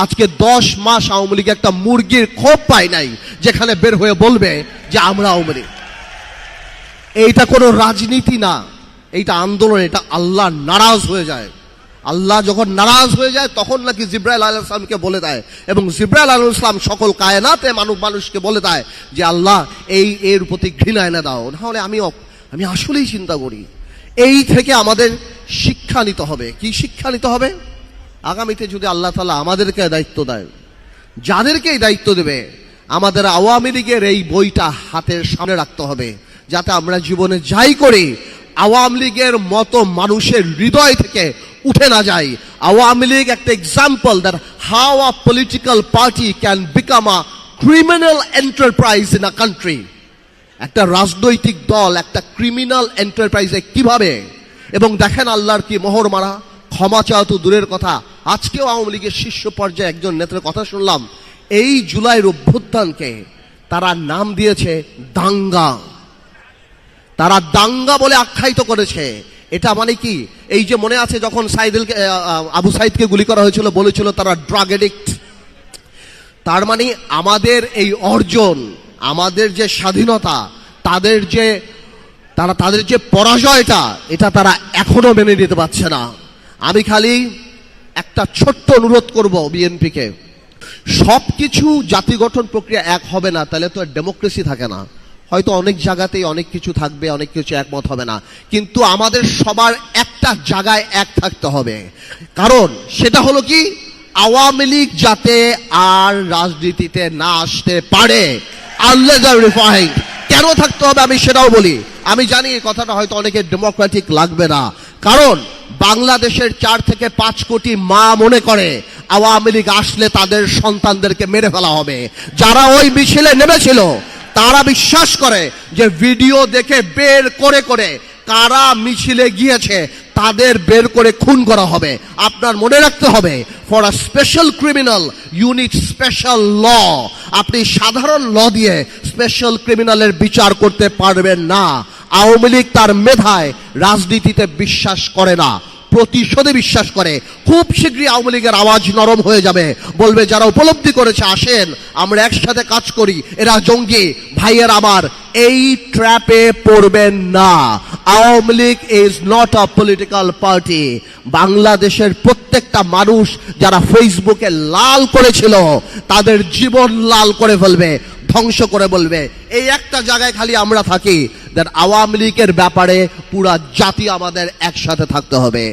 আজকে 10 মাস আওয়ামী লীগ একটা মুরগির খোপ পায় নাই যেখানে বের হয়ে বলবে যে আমরা আওয়ামী লীগ। এইটা কোনো রাজনীতি না, এইটা আন্দোলন, এটা আল্লাহ নারাজ হয়ে যায়। আল্লাহ যখন নারাজ হয়ে যায় তখন নাকি জিব্রাইল আলাইহিস সালামকে বলে দেয়, এবং জিব্রাইল আলাইহিস সালাম সকল কায়নাতে মানুষকে বলে দেয় যে আল্লাহ এর প্রতি ঘৃণা এনে দাও। নাহলে আমি আসলেই চিন্তা করি এই থেকে আমাদের শিক্ষা নিতে হবে। কি শিক্ষা নিতে হবে? আগামীতে যদি আল্লাহ তাআলা আমাদেরকে দায়িত্ব দেয়, যাদেরকে এই দায়িত্ব দেবে, আমাদের আওয়ামী লীগের এই বইটা হাতের সামনে রাখতে হবে, যাতে আমরা জীবনে যাই করি আওয়ামী লীগের মতো মানুষের হৃদয় থেকে উঠে না যায়। আওয়ামী লীগ একটা example that how a political party can become a criminal enterprise in a country. একটা রাজনৈতিক দল একটা ক্রিমিনাল এন্টারপ্রাইজে কিভাবে, এবং দেখেন আল্লাহর কি মোহর মারা। ক্ষমা চাওয়া তো দূরের কথা, আজকেও আওয়ামী লীগের শীর্ষ পর্যায়ে একজন নেতার কথা শুনলাম, এই জুলাইয়ের অভ্যুত্থানকে তারা নাম দিয়েছে দাঙ্গা। তারা দাঙ্গা বলে আখ্যায়িত করেছে। এটা মানে কি? এই যে মনে আছে যখন আবু সাইদকে গুলি করা হয়েছিল, বলেছিল তারা ড্রাগ এডিক্ট। তার মানে আমাদের এই অর্জন, আমাদের যে স্বাধীনতা, তাদের যে পরাজয়টা, এটা তারা এখনো মেনে নিতে পারছে না। আমি খালি একটা ছোট্ট অনুরোধ করব বিএনপিকে, সবকিছু জাতি গঠন প্রক্রিয়া এক হবে না, তাহলে তো ডেমোক্রেসি থাকে না। হয়তো অনেক জায়গাতেই অনেক কিছু থাকবে, অনেক কিছু একমত হবে না, কিন্তু আমাদের সবার একটা জায়গায় এক থাকতে হবে। কারণ সেটা হলো কি, আওয়ামী লীগ যাতে আর রাজনীতিতে না আসতে পারে। আল্লাহ রিফাইন কেন থাকতে হবে আমি সেটাও বলি। আমি জানি এই কথাটা হয়তো অনেকের ডেমোক্রেটিক লাগবে না, কারণ বাংলাদেশের 4 থেকে 5 কোটি মা মনে করে আওয়ামী লীগ আসলে তাদের সন্তানদেরকে মেরে ফেলা হবে। যারা ওই মিছিলে নেমেছিল তারা বিশ্বাস করে যে ভিডিও দেখে বের করে করে কারা মিছিলে গিয়েছে তাদের বের করে খুন করা হবে। আপনার মনে রাখতে হবে, for a special criminal you need special law. আপনি সাধারণ ল দিয়ে স্পেশাল ক্রিমিনালের বিচার করতে পারবেন না। আওয়ামী লীগ তার মেধায় রাজনীতিতে বিশ্বাস করে না, প্রতিশোধে বিশ্বাস করে। খুব শীঘ্রই আওয়ামী লীগের আওয়াজ নরম হয়ে যাবে, বলবে যারা উপলব্ধি করেছে আসেন আমরা একসাথে কাজ করি, এরা জঙ্গি। ভাইয়ের আমার, এই ট্র্যাপে পড়বেন না। Awami League is not a political party. বাংলাদেশের প্রত্যেকটা মানুষ যারা ফেসবুকে লাল করেছিল তাদের জীবন লাল করে ফেলবে, ধ্বংস করে বলবে। এই একটা জায়গায় খালি আমরা থাকি, আওয়ামী লীগের ব্যাপারে পুরা জাতি আমাদের একসাথে থাকতে হবে।